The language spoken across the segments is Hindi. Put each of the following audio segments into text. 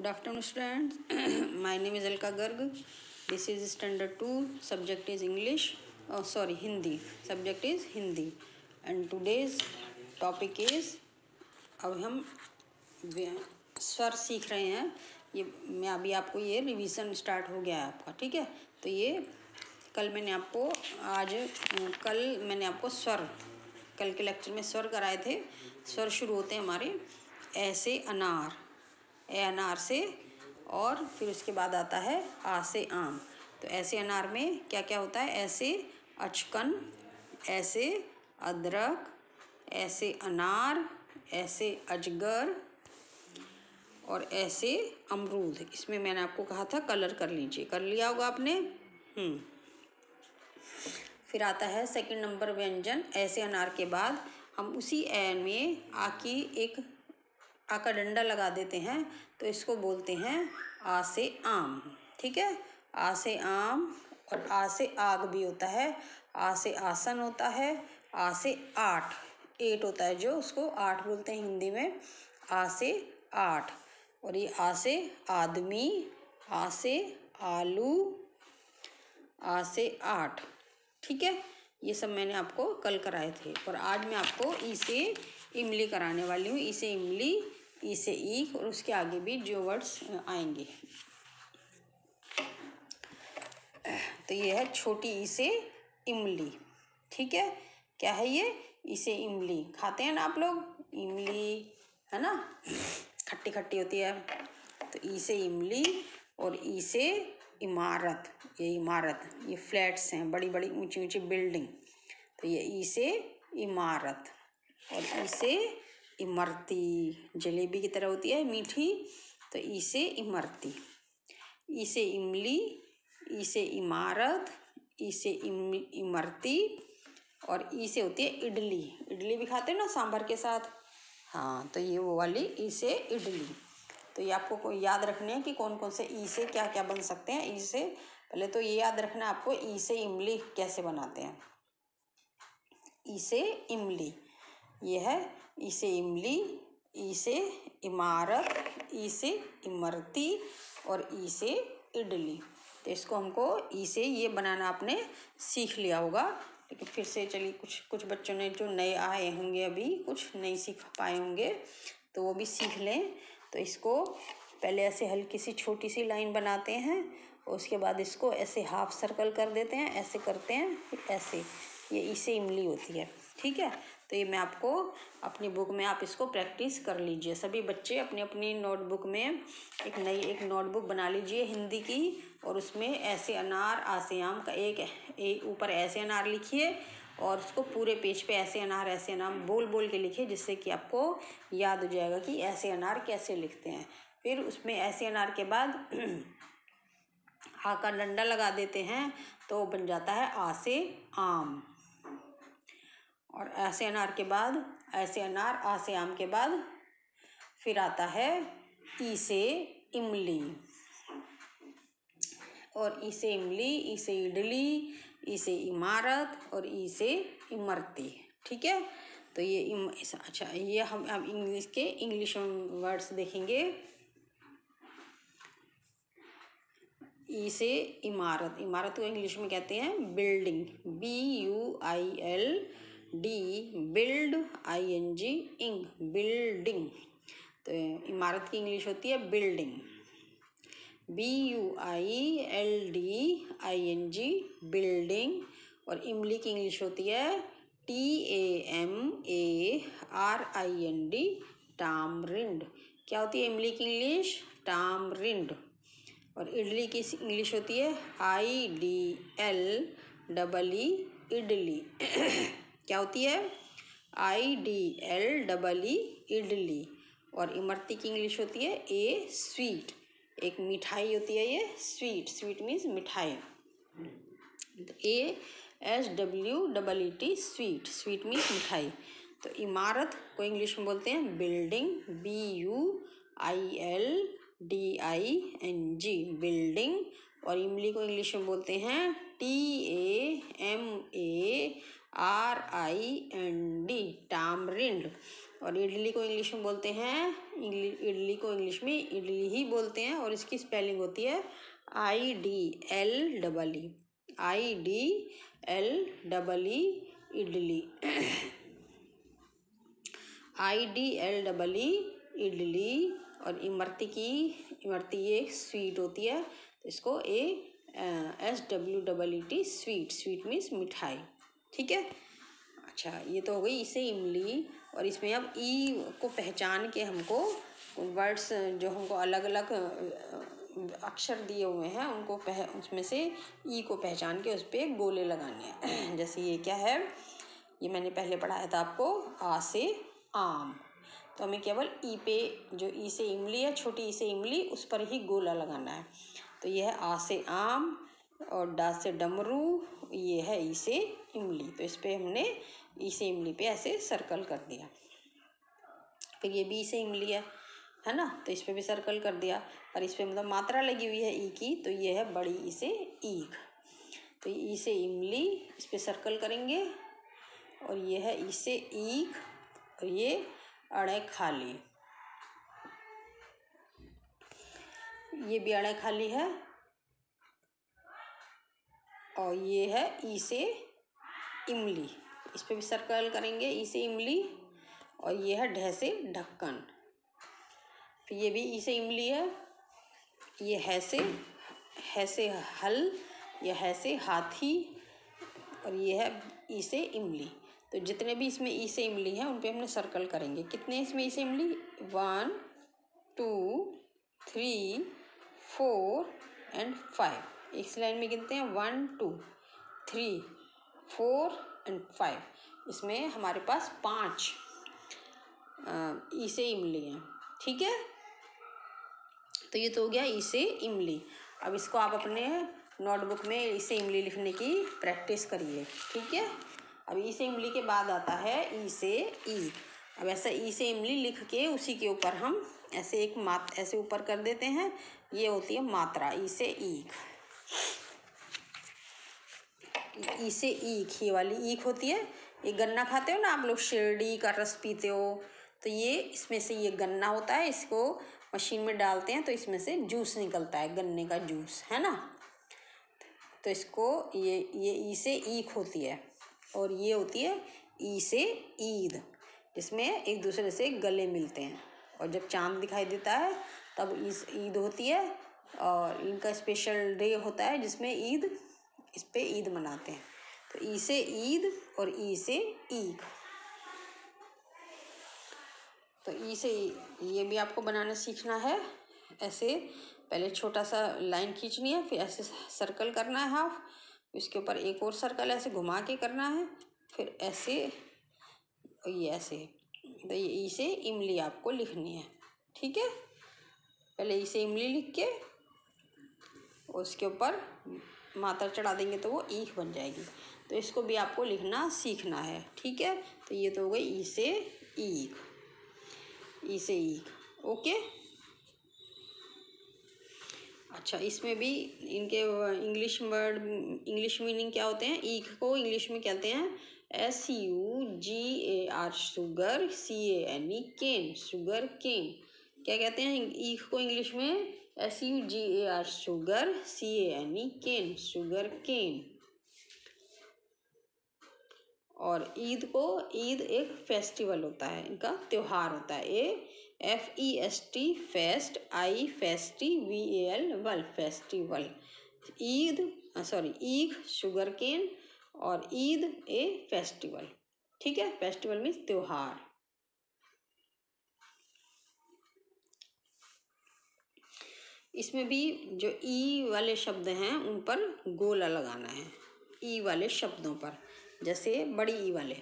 Good afternoon, students. My name is Alka Garg. This is standard 2. Subject is English. Hindi. Subject is Hindi. And today's topic is अब हम स्वर सीख रहे हैं. ये मैं अभी आपको ये रिवीजन स्टार्ट हो गया है आपका. ठीक है. तो ये कल मैंने आपको स्वर कल के लेक्चर में स्वर कराए थे. स्वर शुरू होते हैं हमारे ऐसे अनार, ए अनार से, और फिर उसके बाद आता है आ से आम. तो ऐसे अनार में क्या क्या होता है? ऐसे अचकन, ऐसे अदरक, ऐसे अनार, ऐसे अजगर और ऐसे अमरूद. इसमें मैंने आपको कहा था कलर कर लीजिए. कर लिया होगा आपने. फिर आता है सेकंड नंबर व्यंजन. ऐसे अनार के बाद हम उसी ए में आ का डंडा लगा देते हैं, तो इसको बोलते हैं आ से आम. ठीक है. आ से आम. और आ से आग भी होता है. आ से आसन होता है. आ से 8 होता है, जो उसको 8 बोलते हैं हिंदी में. आ से 8. और ये आ से आदमी, आ से आलू, आ से 8. ठीक है. ये सब मैंने आपको कल कराए थे. और आज मैं आपको ई से इमली कराने वाली हूँ. ई से इमली, ई से ईख, और उसके आगे भी जो वर्ड्स आएंगे. तो ये है छोटी ई से इमली. ठीक है. क्या है ये? ई से इमली. खाते हैं ना आप लोग इमली, है ना? खट्टी खट्टी होती है. तो ई से इमली. और ई से इमारत. ये इमारत, ये फ्लैट्स हैं, बड़ी बड़ी ऊंची ऊंची बिल्डिंग. तो ये ई से इमारत. और ई से इमरती, जलेबी की तरह होती है, मीठी. तो ई से इमरती. ई से इमली, ई से इमारत, ई से इमरती. और ई से होती है इडली. इडली भी खाते हैं ना सांभर के साथ. हाँ, तो ये वो वाली ई से इडली. तो ये आपको याद रखने हैं कि कौन कौन से ई से क्या क्या बन सकते हैं. ई से पहले तो ये याद रखना है आपको, ई से इमली कैसे बनाते हैं. ई से इमली ये है. ई से इमली, ई से इमारत, ई से इमरती और ई से इडली. तो इसको हमको ई से ये बनाना आपने सीख लिया होगा. लेकिन फिर से चलिए, कुछ बच्चों ने जो नए आए होंगे, अभी कुछ नहीं सीख पाए होंगे, तो वो भी सीख लें. तो इसको पहले ऐसे हल्की सी छोटी सी लाइन बनाते हैं, और उसके बाद इसको ऐसे हाफ सर्कल कर देते हैं, ऐसे करते हैं, फिर ऐसे. ये ई से इमली होती है. ठीक है. तो ये मैं आपको अपनी बुक में, आप इसको प्रैक्टिस कर लीजिए. सभी बच्चे अपनी अपनी नोटबुक में एक नोटबुक बना लीजिए हिंदी की, और उसमें ऐसे अनार, आ से आम का एक ऊपर ऐसे अनार लिखिए, और उसको पूरे पेज पे ऐसे अनार बोल बोल के लिखिए, जिससे कि आपको याद हो जाएगा कि ऐसे अनार कैसे लिखते हैं. फिर उसमें ऐसे अनार के बाद आ का डंडा लगा देते हैं, तो बन जाता है आ से आम. और ऐसे अनार के बाद ऐसे अनार, आ से आम के बाद फिर आता है ई से इमली. और ई से इमली, ई से इडली, ई से इमारत और ई से इमरती. ठीक है. तो ये अच्छा, ये हम अब इंग्लिश वर्ड्स देखेंगे. ई से इमारत. इमारत को इंग्लिश में कहते हैं बिल्डिंग. BUILD, बिल्ड, ING, इंग, बिल्डिंग. तो इमारत की इंग्लिश होती है बिल्डिंग. BUILDING, building. और इमली की इंग्लिश होती है TAMARIND, टामरिंड. क्या होती है इमली की इंग्लिश? टामरिंड. और इडली की इंग्लिश होती है IDLEE, इडली. क्या होती है? IDLEE, इडली. और इमरती की इंग्लिश होती है स्वीट. एक मिठाई होती है ये स्वीट. स्वीट मीन्स मिठाई. ASWEET, sweet. स्वीट मीन्स मिठाई. तो इमारत को इंग्लिश में बोलते हैं बिल्डिंग. BUILDING, building. और इमली को इंग्लिश में बोलते हैं TAMARIND, टामरिंड. और इडली को इंग्लिश में बोलते हैं, इडली को इंग्लिश में इडली ही बोलते हैं, और इसकी स्पेलिंग होती है IDLEE, IDLEE, idli. IDLEE, idli. और इमरती ये स्वीट होती है, तो इसको SWEET, स्वीट, स्वीट मीन्स मिठाई। ठीक है। अच्छा, ये तो हो गई इसे इमली। और इसमें अब ई को पहचान के हमको वर्ड्स जो हमको अलग अलग अक्षर दिए हुए हैं उनको उसमें से ई को पहचान के उस पर गोले लगाने हैं। जैसे ये क्या है, ये मैंने पहले पढ़ाया था आपको, आ से आम। तो हमें केवल ई पे, जो ई से इमली है, छोटी ई से इमली, उस पर ही गोला लगाना है। तो ये है आ से आम, और डा से डमरू, ये है ई से इमली। तो इस पे हमने ई से इमली पे ऐसे सर्कल कर दिया। फिर ये भी ई से इमली है ना, तो इस पे भी सर्कल कर दिया। पर इस पे मतलब मात्रा लगी हुई है ई की, तो ये है बड़ी ई से ईख। तो ई से इमली, इस पे सर्कल करेंगे। और ये है ई से ईख, और ये अड़े खाली, ये भी अड़े खाली है। और ये है ई से इमली, इस पे भी सर्कल करेंगे, ई से इमली। और ये है ढ से ढक्कन। फिर ये भी ई से इमली है। ये है से हल, ये है से हाथी। और ये है ई से इमली। तो जितने भी इसमें ई से इमली हैं उन पे हमने सर्कल करेंगे। कितने इसमें ई से इमली, 1 2 3 4 एंड 5। एक लाइन में गिनते हैं, 1 2 3 4 एंड 5। इसमें हमारे पास 5 ई से इमली हैं। ठीक है। तो ये तो हो गया ई से इमली। अब इसको आप अपने नोटबुक में ई से इमली लिखने की प्रैक्टिस करिए। ठीक है। अब ई से इमली के बाद आता है ई से ईख। अब ऐसा ई से इमली लिख के उसी के ऊपर हम ऐसे एक ऐसे ऊपर कर देते हैं। ये होती है मात्रा, ई से ईख। ई से ईख, ये वाली ईख होती है। ये गन्ना खाते हो ना आप लोग, शिरडी का रस पीते हो, तो ये इसमें से ये गन्ना होता है। इसको मशीन में डालते हैं तो इसमें से जूस निकलता है, गन्ने का जूस, है ना। तो इसको ये ई से ईख होती है। और ये होती है ई से ईद, जिसमें एक दूसरे से गले मिलते हैं। और जब चांद दिखाई देता है तब ईद होती है। और इनका स्पेशल डे होता है जिसमें ईद, इस पे ईद मनाते हैं। तो ई से ईद और ई से ईख। तो ई से ये भी आपको बनाना सीखना है। ऐसे पहले छोटा सा लाइन खींचनी है, फिर ऐसे सर्कल करना है हाफ, इसके ऊपर एक और सर्कल ऐसे घुमा के करना है, फिर ऐसे, ये ऐसे। तो ये ई से इमली आपको लिखनी है। ठीक है। पहले ई से इमली लिख के उसके ऊपर मात्रा चढ़ा देंगे तो वो ईख बन जाएगी। तो इसको भी आपको लिखना सीखना है। ठीक है। तो ये तो हो गई ई से ईख, ई से ईख। ओके। अच्छा, इसमें भी इनके इंग्लिश वर्ड, इंग्लिश मीनिंग क्या होते हैं। ईख को इंग्लिश में कहते हैं SUGAR, शुगर, CANE, केन, शुगर केन। क्या कहते हैं ईख को इंग्लिश में, SUGAR, शुगर, CANE, केन, शुगर केन। और ईद को, ईद एक फेस्टिवल होता है, इनका त्योहार होता है। FEST, फेस्ट, I FESTIVAL, वल, फेस्टिवल। ईद, सॉरी, ईख शुगर केन, और ईद ए फेस्टिवल। ठीक है। फेस्टिवल मीन्स त्योहार। इसमें भी जो ई वाले शब्द हैं उन पर गोला लगाना है, ई वाले शब्दों पर। जैसे बड़ी ई वाले,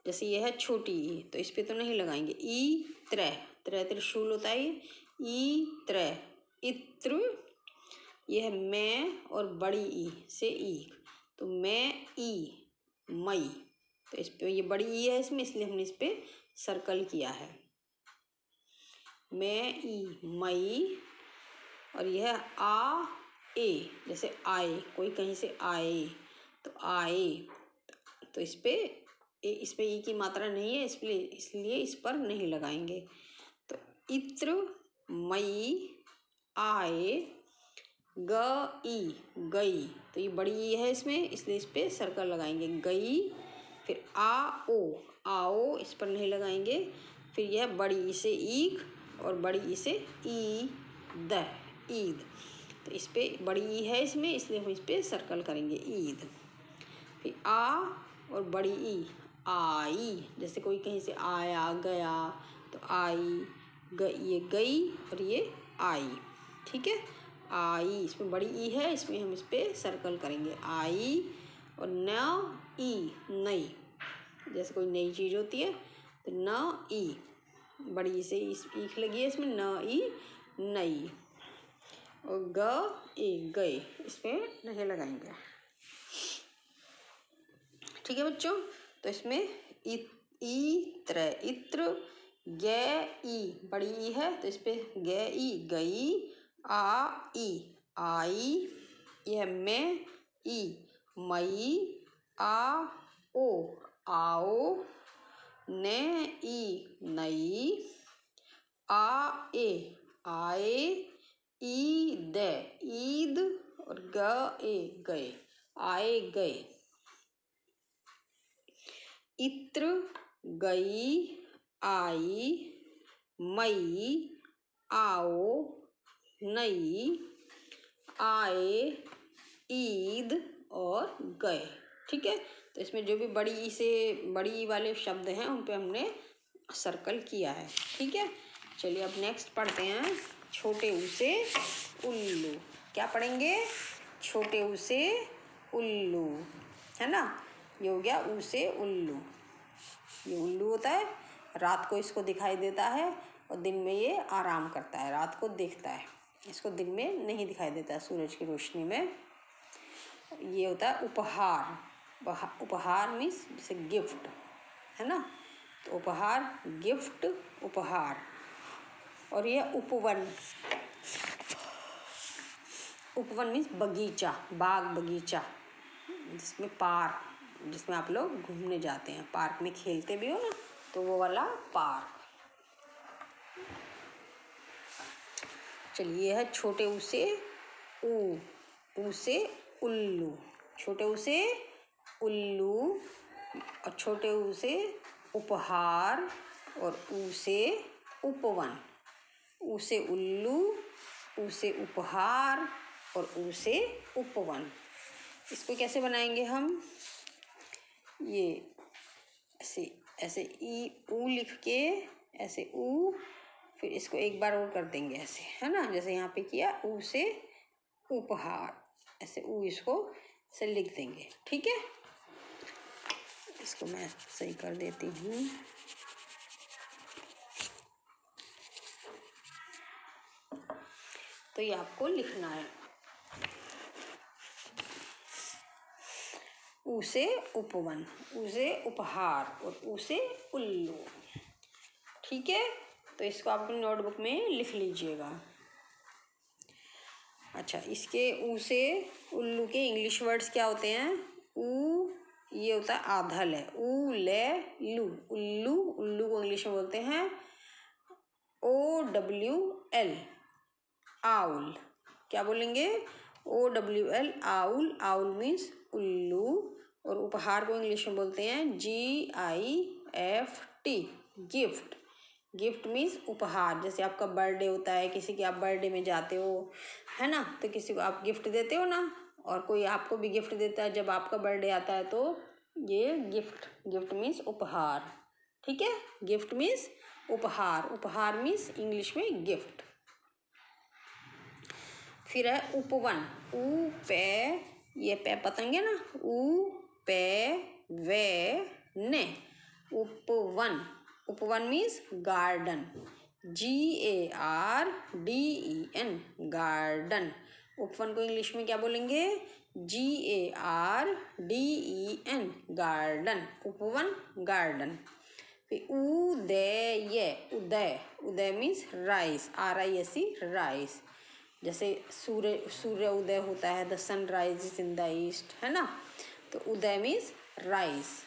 जैसे ये है छोटी ई, तो इस पे तो नहीं लगाएंगे। ई त्रै, त्रै त्रिशूल होता है ये। ई त्रै, इत्र। ये है मैं, और बड़ी ई से ईख, तो मैं ई, मई। तो इस पे ये बड़ी ई है इसमें, इसलिए हमने इस पे सर्कल किया है। मैं ई, मई। और यह है आ ए, जैसे आए, कोई कहीं से आए तो आए, तो इस पे इस पे ई की मात्रा नहीं है, इसलिए इस पर नहीं लगाएंगे। तो इत्र मई आए गई, गई, तो ये बड़ी ई है इसमें, इसलिए इस पे सर्कल लगाएंगे, गई। फिर आओ, आओ, इस पर नहीं लगाएंगे। फिर यह बड़ी ई से ईख और बड़ी ई से ईद, ईद, तो इस पे बड़ी ई है इसमें, इसलिए हम इस पे सर्कल करेंगे, ईद। फिर आ और बड़ी ई आई, जैसे कोई कहीं से आया गया तो आई, ये गई और ये आई, ठीक है। आई, इसमें बड़ी ई है, इसमें हम इस पे सर्कल करेंगे, आई। और न ई, नई, जैसे कोई नई चीज़ होती है तो न ई, बड़ी ई से इस ईख लगी है इसमें, न ई, नई। और ग ए, गए, इस पे नहीं लगाएंगे, ठीक है बच्चों। तो इसमें इत्र, इत्र, गे ई, बड़ी ई है तो इस पे गे ई, गई। आ ई, आई, यह में ई, मई। आ ओ, आओ। ने ई, नई। आ ए, आए। ईद, ईद। और ग ए, गए, आए, गए। इत्र, गई, आई, मई, आओ, नई, आए, ईद और गए, ठीक है। तो इसमें जो भी बड़ी ई से बड़ी ई वाले शब्द हैं उन पे हमने सर्कल किया है, ठीक है। चलिए अब नेक्स्ट पढ़ते हैं छोटे ऊ से उल्लू। क्या पढ़ेंगे? छोटे ऊ से उल्लू, है ना। ये हो गया ऊ से उल्लू। ये उल्लू होता है, रात को इसको दिखाई देता है और दिन में ये आराम करता है, रात को देखता है, इसको दिन में नहीं दिखाई देता है सूरज की रोशनी में। ये होता है उपहार। उपहार मीन्स जैसे गिफ्ट, है ना। तो उपहार, गिफ्ट, उपहार। और ये उपवन, उपवन मीन्स बगीचा, बाग बगीचा, जिसमें पार्क, जिसमें आप लोग घूमने जाते हैं, पार्क में खेलते भी हो ना, तो वो वाला पार्क। चलिए है छोटे ऊ से ऊ से उल्लू। छोटे ऊ से उल्लू और छोटे ऊ से उपहार और ऊ से उपवन। ऊ से उल्लू, ऊ से उपहार और ऊ से उपवन। इसको कैसे बनाएंगे हम? ये ऐसे ऐसे ई ऊ लिख के ऐसे ऊ, फिर इसको एक बार और कर देंगे ऐसे, है ना, जैसे यहाँ पे किया ऊ से उपहार, ऐसे ऊ इसको से लिख देंगे, ठीक है। इसको मैं सही कर देती हूँ। तो ये आपको लिखना है, ऊ से उपवन, ऊ से उपहार और ऊ से उल्लू, ठीक है। तो इसको आप अपनी नोटबुक में लिख लीजिएगा। अच्छा, इसके ऊ से उल्लू के इंग्लिश वर्ड्स क्या होते हैं? ऊ, ये होता है आधल है, ऊ ले लू, उल्लू। उल्लू को इंग्लिश में बोलते हैं OWL, आउल। क्या बोलेंगे? OWL, owl. आउल मीन्स उल्लू। और उपहार को इंग्लिश में बोलते हैं GIFT, गिफ्ट। गिफ्ट मीन्स उपहार। जैसे आपका बर्थडे होता है, किसी के आप बर्थडे में जाते हो, है ना, तो किसी को आप गिफ्ट देते हो ना, और कोई आपको भी गिफ्ट देता है जब आपका बर्थडे आता है, तो ये गिफ्ट, गिफ्ट मीन्स उपहार, ठीक है। गिफ्ट मीन्स उपहार, उपहार मीन्स इंग्लिश में गिफ्ट। फिर है उपवन, ऊ पे, ये पे पतंग है ना, ऊ पे वे ने, उपवन। उपवन मीन्स गार्डन, GARDEN, गार्डन। उपवन को इंग्लिश में क्या बोलेंगे? GARDEN, गार्डन, उपवन, गार्डन। फिर उदय, उदय, उदय मीन्स राइस, RISE, राइस। जैसे सूर्य उदय होता है, the sunrise in the east, है ना, तो उदय मीन्स राइस।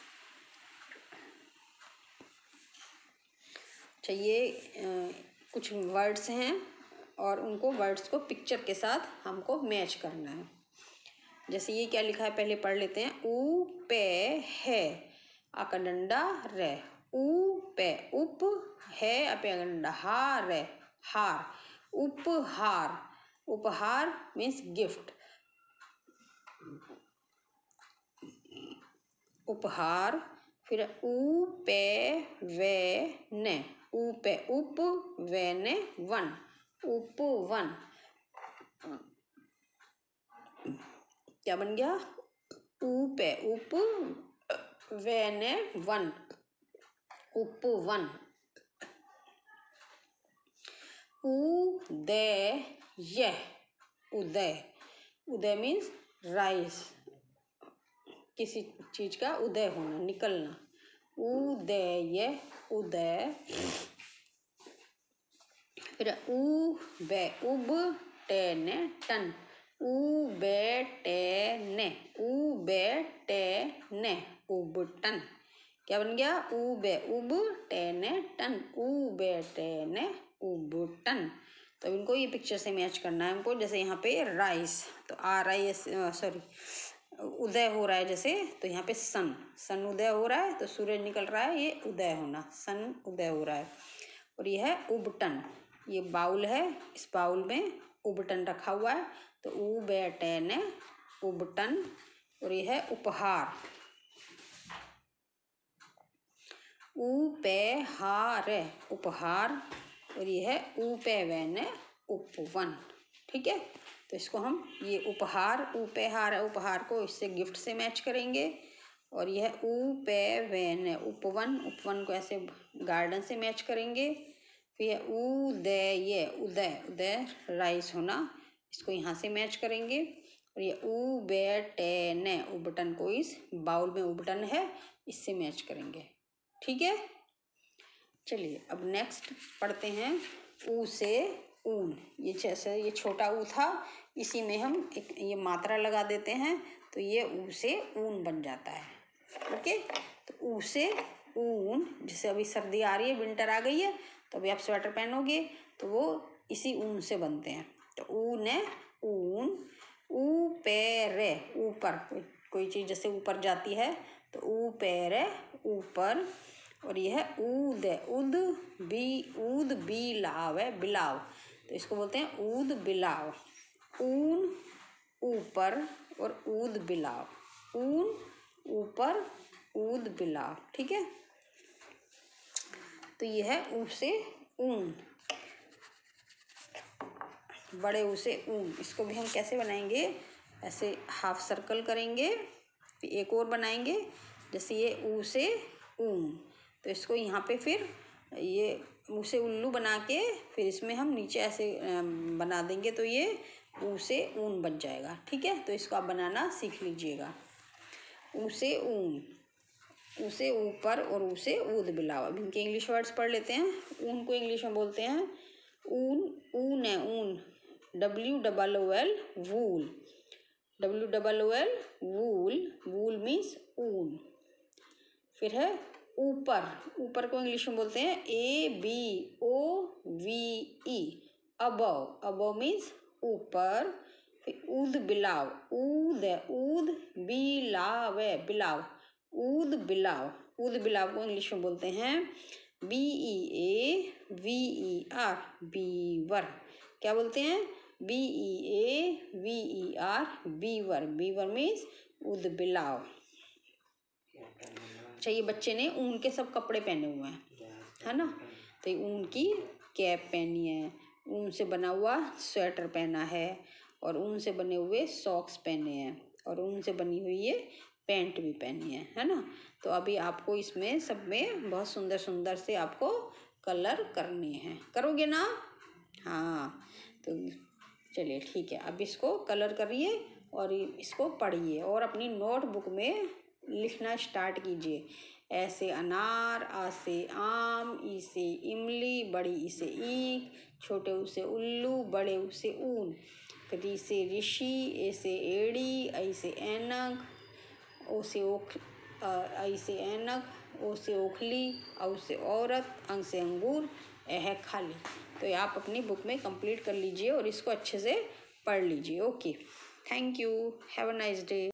चाहिए कुछ वर्ड्स हैं और उनको वर्ड्स को पिक्चर के साथ हमको मैच करना है। जैसे ये क्या लिखा है पहले पढ़ लेते हैं। ऊ पे है आका डंडा रे, ऊ पे उप है अपे डंडा हार रे हार, उपहार, उपहार मीन्स गिफ्ट, उपहार। फिर ऊ पे वे ने, ऊ पे उप वे ने वन, उपवन। क्या बन गया? ऊ पे उप वे ने वन, उपवन। उदय, उदय, उदय मीन्स राइज, किसी चीज का उदय होना, निकलना। उदय, उदय। फिर ऊ बे उब टे ने टन, ऊ बे टे ने, ऊ बे टे ने उबटन। क्या बन गया? ऊ बे उब टे ने टन, ऊ बे टे ने उबटन। तो इनको ये पिक्चर से मैच करना है हमको। जैसे यहाँ पे राइस, तो सॉरी उदय हो रहा है जैसे, तो यहाँ पे सन, सन उदय हो रहा है तो सूरज निकल रहा है, ये उदय होना, सन उदय हो रहा है। और ये है उबटन, ये बाउल है, इस बाउल में उबटन रखा हुआ है, तो ऊ बेटे ने उबटन। और ये है उपहार, ऊ पे हार उपहार। और ये है ऊ पे वे ने उपवन। ठीक है, तो इसको हम ये उपहार, उपहार है, उपहार को इससे गिफ्ट से मैच करेंगे। और यह ऊ पे वे ने उपवन, उपवन को ऐसे गार्डन से मैच करेंगे। फिर उदय, उदय, उदय राइस होना, इसको यहाँ से मैच करेंगे। और ये ऊ बेटे ने उबटन को इस बाउल में उबटन है, इससे मैच करेंगे। ठीक है, चलिए अब नेक्स्ट पढ़ते हैं। ऊ से ऊन, ये जैसे ये छोटा ऊ था, इसी में हम एक ये मात्रा लगा देते हैं, तो ये ऊ से ऊन बन जाता है। ओके, तो ऊ से ऊन, जैसे अभी सर्दी आ रही है, विंटर आ गई है, तो अभी आप स्वेटर पहनोगे तो वो इसी ऊन से बनते हैं। तो ऊन है ऊन, ऊ पैरे ऊपर, कोई चीज़ जैसे ऊपर जाती है तो ऊ पैरे ऊपर। और यह है ऊद, उद ऊद बिलाव है, बिलाव, तो इसको बोलते हैं ऊद बिलाव। ऊन ऊपर और ऊद बिलाव, ऊन ऊपर ऊद बिलाव। ठीक है, तो यह है ऊ से ऊन, बड़े ऊ से ऊन। इसको भी हम कैसे बनाएंगे? ऐसे हाफ सर्कल करेंगे, फिर एक और बनाएंगे, जैसे ये ऊ से ऊन, तो इसको यहाँ पे फिर ये ऊ से उल्लू बना के फिर इसमें हम नीचे ऐसे बना देंगे, तो ये ऊ से ऊन बन जाएगा। ठीक है, तो इसको आप बनाना सीख लीजिएगा। ऊ से ऊन, ऊ से ऊपर और ऊ से ऊद बिलाव। अब इनके इंग्लिश वर्ड्स पढ़ लेते हैं। ऊन को इंग्लिश में बोलते हैं ऊन, ऊन है ऊन, WOOL, वूल, WOOL, वूल, वूल मीन्स ऊन। फिर है ऊपर, ऊपर को इंग्लिश में बोलते हैं ABOVE, अबव, अबव मीन्स ऊपर। फिर ऊद बिलाव, ऊद है ऊद, बिलाव है बिलाव, ऊद बिलाव, ऊद बिलाव को इंग्लिश में बोलते हैं BEAVER, बीवर। क्या बोलते हैं? BEAVER, बीवर, बीवर मीन्स ऊद बिलाव। अच्छा, ये बच्चे ने ऊन के सब कपड़े पहने हुए हैं, है ना, तो ये ऊन की कैप पहनी है, ऊन से बना हुआ स्वेटर पहना है, और ऊन से बने हुए सॉक्स पहने हैं, और ऊन से बनी हुई ये पैंट भी पहनी है ना। तो अभी आपको इसमें सब में बहुत सुंदर सुंदर से आपको कलर करने हैं, करोगे ना? हाँ, तो चलिए ठीक है, अब इसको कलर करिए और इसको पढ़िए और अपनी नोटबुक में लिखना स्टार्ट कीजिए। ऐसे अनार, आ से आम, ई से इमली, बड़ी ई से ईख, छोटे ऊ से उल्लू, बड़े ऊ से ऊन, री से ऋषि, ए से एड़ी, ऐ से ऐनक, ओ से ऐ से ऐनक, ओ से ओखली, औ से औरत, अंग से अंगूर, ए है खाली। तो ये आप अपनी बुक में कंप्लीट कर लीजिए और इसको अच्छे से पढ़ लीजिए। Okay, thank you, have a nice day.